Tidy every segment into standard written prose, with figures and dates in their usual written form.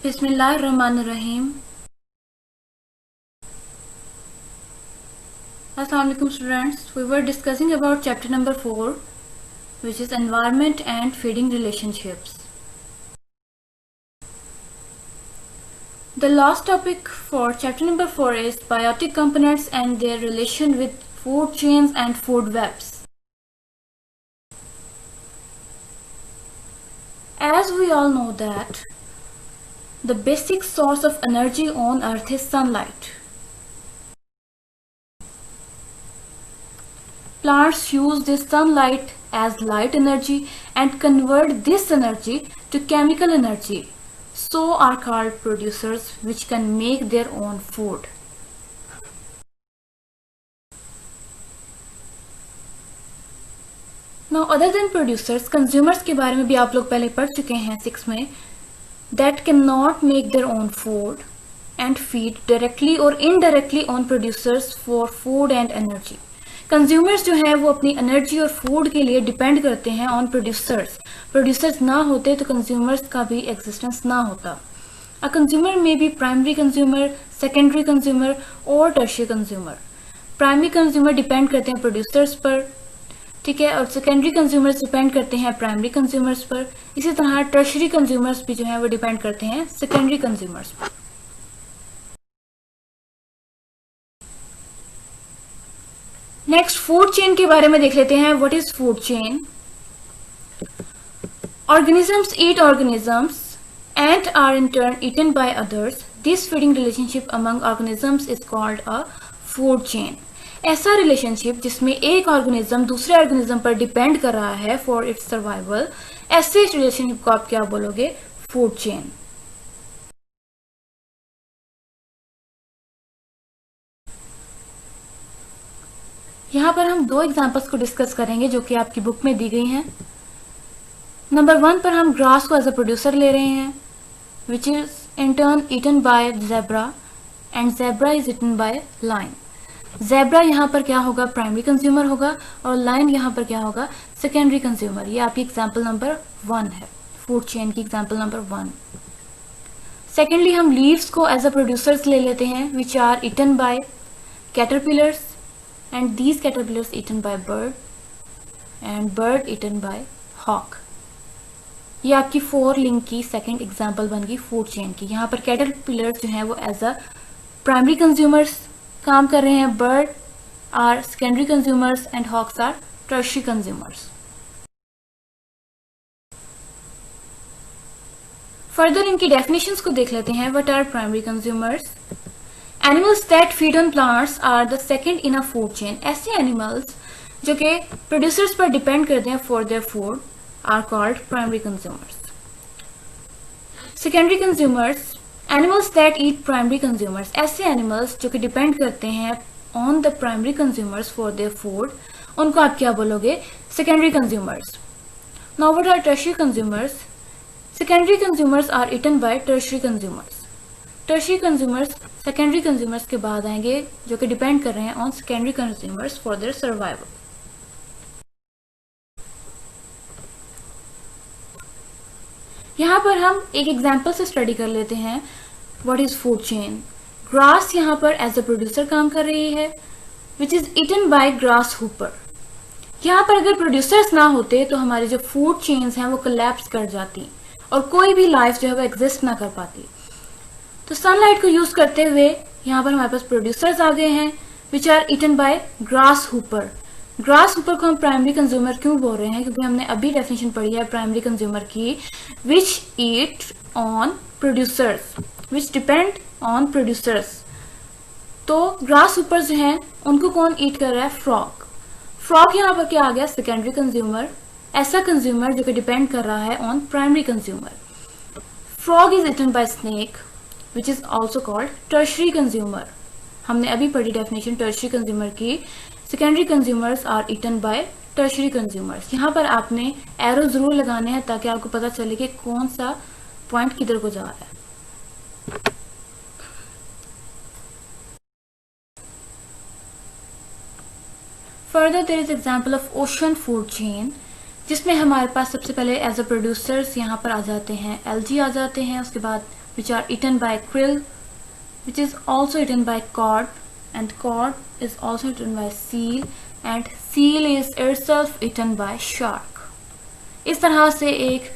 बिस्मिल्लाहिर्रहमानिर्रहीम। Assalamu alaikum students. We were discussing about chapter number 4, which is environment and feeding relationships. The last topic for chapter number 4 is biotic components and their relation with food chains and food webs. As we all know that the basic source of energy on earth is sunlight. Plants use this sunlight as light energy and convert this energy to chemical energy, so are called producers, which can make their own food. Now other than producers, consumers के बारे में भी आप लोग पहले पढ़ चुके हैं 6 में, that cannot make their own food and feed directly or indirectly on producers for food and energy. Consumers जो है वो अपनी एनर्जी और फूड के लिए डिपेंड करते हैं ऑन प्रोड्यूसर्स ना होते तो कंज्यूमर्स का भी एग्जिस्टेंस ना होता. अ कंज्यूमर में बी प्राइमरी कंज्यूमर, सेकेंडरी कंज्यूमर और tertiary consumer. Primary consumer depend करते हैं प्रोड्यूसर्स पर, ठीक है, और सेकेंडरी कंज्यूमर्स डिपेंड करते हैं प्राइमरी कंज्यूमर्स पर. इसी तरह टर्शियरी कंज्यूमर्स भी जो है वो डिपेंड करते हैं सेकेंडरी कंज्यूमर्स पर. नेक्स्ट फूड चेन के बारे में देख लेते हैं. What is food chain? Organisms eat organisms and are in turn eaten by others. This feeding relationship among organisms is called a food chain. ऐसा रिलेशनशिप जिसमें एक ऑर्गेनिज्म दूसरे ऑर्गेनिज्म पर डिपेंड कर रहा है फॉर इट्स सर्वाइवल, ऐसे relationship को आप क्या बोलोगे? Food chain. यहाँ पर हम 2 एग्जांपल्स को डिस्कस करेंगे जो कि आपकी बुक में दी गई हैं. नंबर 1 पर हम ग्रास को एज अ प्रोड्यूसर ले रहे हैं, which is in turn eaten by zebra and zebra is eaten by lion. Zebra यहाँ पर क्या होगा? प्राइमरी कंज्यूमर होगा और लाइन यहाँ पर क्या होगा? Secondary consumer. ये आपकी एग्जाम्पल नंबर 1 है, फूड चेन की एग्जाम्पल नंबर 1. सेकेंडली हम लीव्स को एज अ प्रोड्यूसर्स ले लेते हैं, which are eaten by caterpillars and these caterpillars eaten by bird and bird eaten by hawk. ये आपकी 4 लिंक की सेकंड एग्जांपल बन गई फूड चेन की. यहाँ पर कैटरपिलर्स जो हैं वो एज अ प्राइमरी कंज्यूमर्स काम कर रहे हैं, bird are secondary consumers and hawks are tertiary consumers. Further इनकी डेफिनेशंस को देख लेते हैं. What are primary consumers? Animals that feed on plants are the second in a food chain. ऐसे animals जो कि producers पर depend करते हैं for their food are called primary consumers. Secondary consumers, animals that eat primary consumers. ऐसे animals जो कि depend करते हैं on the primary consumers for their food, उनको आप क्या बोलोगे? Secondary consumers. Now what are tertiary consumers? Secondary consumers are eaten by tertiary consumers. Tertiary consumers secondary consumers के बाद आएंगे जो कि डिपेंड कर रहे हैं on secondary consumers for their survival. यहाँ पर हम एक एग्जांपल से स्टडी कर लेते हैं. What is food chain? Grass यहाँ पर एज अ प्रोड्यूसर काम कर रही है, which is eaten by grasshopper. यहाँ पर अगर प्रोड्यूसर्स ना होते तो हमारी जो फूड चेन्स हैं वो कोलैप्स कर जाती और कोई भी लाइफ जो है वो एग्जिस्ट ना कर पाती. तो सनलाइट को यूज करते हुए यहाँ पर हमारे पास प्रोड्यूसर्स आ गए हैं, which are eaten by grasshopper. Grasshopper को हम प्राइमरी कंज्यूमर क्यों बोल रहे हैं? क्योंकि हमने अभी डेफिनेशन पढ़ी है प्राइमरी कंज्यूमर की, which eat on producers, which depend on producers. तो ग्रास हुपर जो हैं उनको कौन ईट कर रहा है? फ्रॉग. फ्रॉग यहाँ पर क्या आ गया? Secondary consumer. ऐसा कंज्यूमर जो कि डिपेंड कर रहा है on primary consumer. Frog is eaten by snake, which is also called tertiary consumer. हमने अभी पढ़ी डेफिनेशन टर्शियरी कंज्यूमर की. Secondary consumers are eaten by tertiary consumers. यहाँ पर आपने एरो जरूर लगाने हैं ताकि आपको पता चले कि कौन सा पॉइंट किधर को जा रहा है. Further there is example of ocean food chain, जिसमें हमारे पास सबसे पहले एज अ प्रोड्यूसर्स यहाँ पर आ जाते हैं एलजी आ जाते हैं, उसके बाद which are eaten by krill, which is also eaten by cod, and cod is also eaten by seal, and seal is itself eaten by shark. इस तरह से एक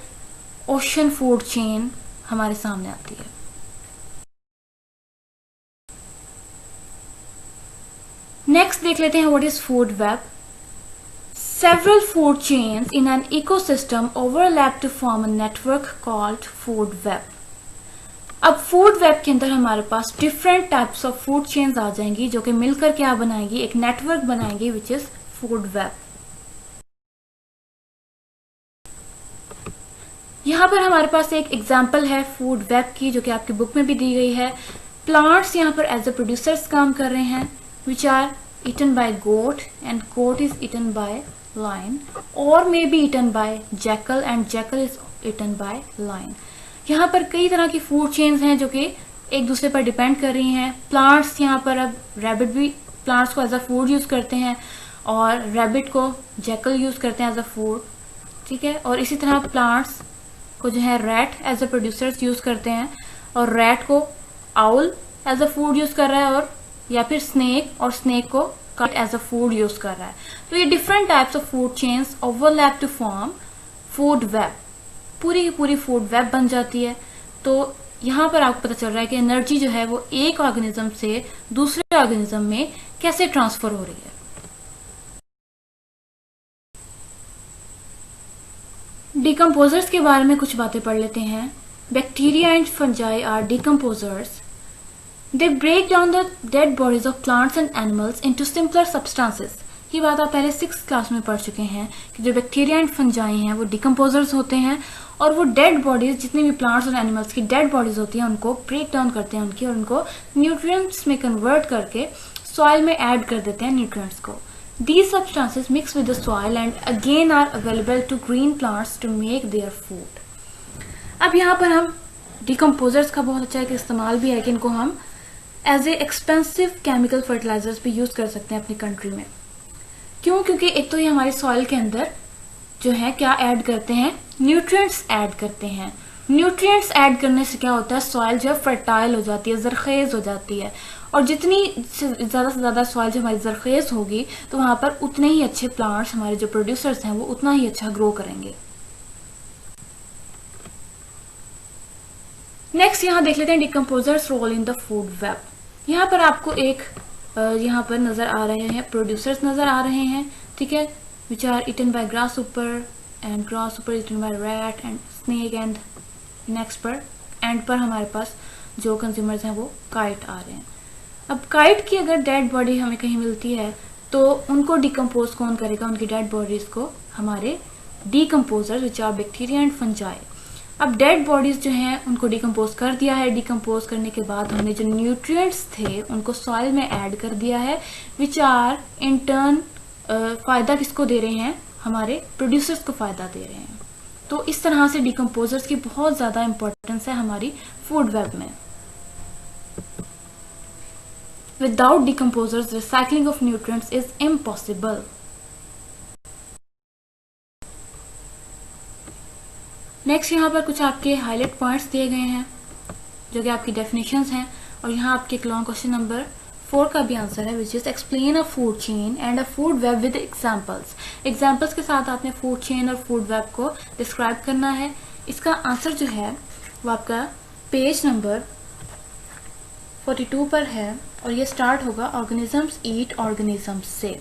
ओशन फूड चेन हमारे सामने आती है. नेक्स्ट देख लेते हैं what is food web. Several food chains in an ecosystem overlap to form a network called food web. अब फूड वेब के अंदर हमारे पास different types of food chains आ जाएंगी जो कि मिलकर क्या बनाएंगी, एक नेटवर्क बनाएंगी विच इज फूड वेब. यहाँ पर हमारे पास एक एग्जांपल है फूड वेब की जो कि आपकी बुक में भी दी गई है. प्लांट्स यहाँ पर एज ए प्रोड्यूसर्स काम कर रहे हैं which are eaten by goat and goat is eaten by lion or may be eaten by jackal and jackal is eaten by lion. यहाँ पर कई तरह की फूड चेन्स हैं जो कि एक दूसरे पर डिपेंड कर रही हैं. प्लांट्स यहाँ पर अब रैबिट भी प्लांट्स को एज अ फूड यूज करते हैं और रैबिट को जैकल यूज करते हैं एज अ फूड. ठीक है, और इसी तरह प्लांट्स को जो है rat as a producers use करते हैं और रैट को owl as a food use कर रहा है और या फिर स्नेक और स्नेक को cat as a food use कर रहा है. तो ये different types of food chains overlap to form food web. पूरी की पूरी फूड वेब बन जाती है. तो यहाँ पर आपको पता चल रहा है कि एनर्जी जो है वो एक ऑर्गेनिज्म से दूसरे ऑर्गेनिज्म में कैसे ट्रांसफर हो रही है. डिकम्पोजर्स के बारे में कुछ बातें पढ़ लेते हैं. Bacteria and fungi are decomposers. They break down the dead bodies of plants and animals into simpler substances. ये बात आप पहले 6th क्लास में पढ़ चुके हैं कि जो बैक्टीरिया एंड फंजाई हैं वो डिकम्पोजर्स होते हैं और वो डेड बॉडीज जितनी भी प्लांट्स और एनिमल्स की डेड बॉडीज होती हैं उनको ब्रेक डाउन करते हैं उनकी और उनको न्यूट्रिएंट्स में कन्वर्ट करके सॉइल में ऐड कर देते हैं न्यूट्रिएंट्स को. These substances mix with the soil and again are available to green plants to make their food. अब यहाँ पर हम डिकम्पोजर्स का बहुत अच्छा एक इस्तेमाल भी है कि इनको हम as a expensive chemical fertilizers भी यूज कर सकते हैं अपनी कंट्री में. क्यों? क्योंकि एक तो ये हमारी सॉइल के अंदर जो है क्या ऐड करते हैं, न्यूट्रिएंट्स ऐड करते हैं. न्यूट्रिएंट्स ऐड करने से क्या होता है, सॉइल जो है फर्टाइल हो जाती है, जरखेज हो जाती है. और जितनी ज्यादा से ज्यादा सॉइल जो हमारी जरखेज होगी तो वहां पर उतने ही अच्छे प्लांट्स, हमारे जो प्रोड्यूसर्स हैं वो उतना ही अच्छा ग्रो करेंगे. नेक्स्ट यहाँ देख लेते हैं decomposers role in the food web. यहाँ पर आपको एक यहाँ पर नजर आ रहे हैं प्रोड्यूसर्स नजर आ रहे हैं. ठीक है, which are eaten by grasshopper and grasshopper eaten by rat and snake and next पर एंड पर हमारे पास जो कंज्यूमर्स हैं वो काइट आ रहे हैं. अब काइट की अगर डेड बॉडी हमें कहीं मिलती है तो उनको डिकम्पोज कौन करेगा, उनकी डेड बॉडीज को हमारे decomposers which are bacteria and fungi. अब डेड बॉडीज जो हैं उनको डिकम्पोज कर दिया है. डिकम्पोज करने के बाद हमने जो न्यूट्रिएंट्स थे उनको सॉइल में ऐड कर दिया है विच आर इन टर्न फायदा किसको दे रहे हैं, हमारे प्रोड्यूसर्स को फायदा दे रहे हैं. तो इस तरह से डिकम्पोजर्स की बहुत ज्यादा इंपॉर्टेंस है हमारी फूड वेब में. Without decomposers recycling of nutrients is impossible. Next यहाँ पर कुछ आपके हाईलाइट पॉइंट्स दिए गए हैं जो कि आपकी डेफिनेशंस हैं और यहाँ आपके एक लॉन्ग क्वेश्चन नंबर 4 का भी आंसर है which is explain a food chain and a food web with examples. Examples के साथ आपने फूड चेन और फूड वेब को डिस्क्राइब करना है. इसका आंसर जो है वो आपका पेज नंबर 42 पर है और ये स्टार्ट होगा ऑर्गेनिजम्स ईट ऑर्गेनिजम्स से.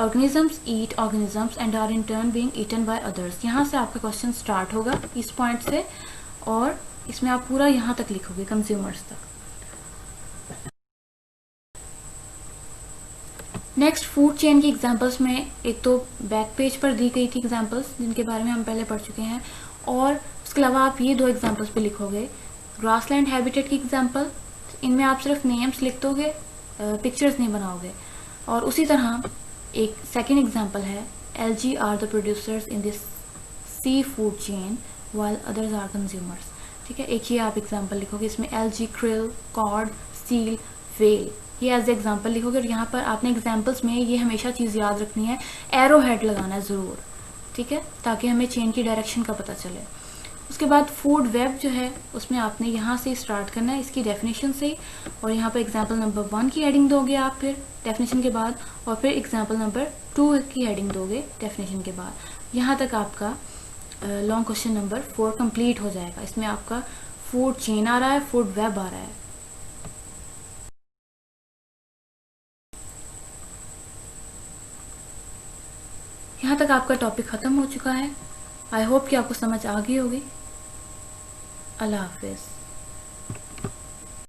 Organisms eat organisms and are in turn being eaten by others. यहाँ से आपका क्वेश्चन स्टार्ट होगा इस पॉइंट से और इसमें आप पूरा यहाँ तक लिखोगे कंज्यूमर्स तक. नेक्स्ट फूड चेन की एग्जांपल्स में एक तो बैक पेज पर दी गई थी एग्जांपल्स जिनके बारे में हम पहले पढ़ चुके हैं और उसके अलावा आप ये 2 एग्जांपल्स भी लिखोगे. ग्रासलैंड हैबिटेट की एग्जांपल, इनमें आप सिर्फ नेम्स लिख दोगे, पिक्चर्स नहीं बनाओगे. और उसी तरह एक सेकेंड एग्जाम्पल है algae are the producers in this sea food chain while others are consumers. ठीक है, एक ही आप एग्जाम्पल लिखोगे. इसमें algae, krill, cod, seal, whale ये एज एग्जाम्पल लिखोगे. और यहाँ पर आपने एग्जाम्पल्स में ये हमेशा चीज़ याद रखनी है, एरो हेड लगाना है ज़रूर. ठीक है, ताकि हमें चेन की डायरेक्शन का पता चले. उसके बाद फूड वेब जो है उसमें आपने यहाँ से स्टार्ट करना है इसकी डेफिनेशन से, और यहाँ पर एग्जाम्पल नंबर 1 की हेडिंग दोगे आप फिर डेफिनेशन के बाद, और फिर एग्जाम्पल नंबर 2 की हेडिंग दोगे डेफिनेशन के बाद। यहाँ तक आपका लॉन्ग क्वेश्चन नंबर 4 कंप्लीट हो जाएगा। इसमें आपका फूड चेन आ रहा है, फूड वेब आ रहा है। यहाँ तक आपका टॉपिक ख़त्म हो चुका है। आई होप कि आपको समझ आ गई होगी। अल्लाह हाफिज़।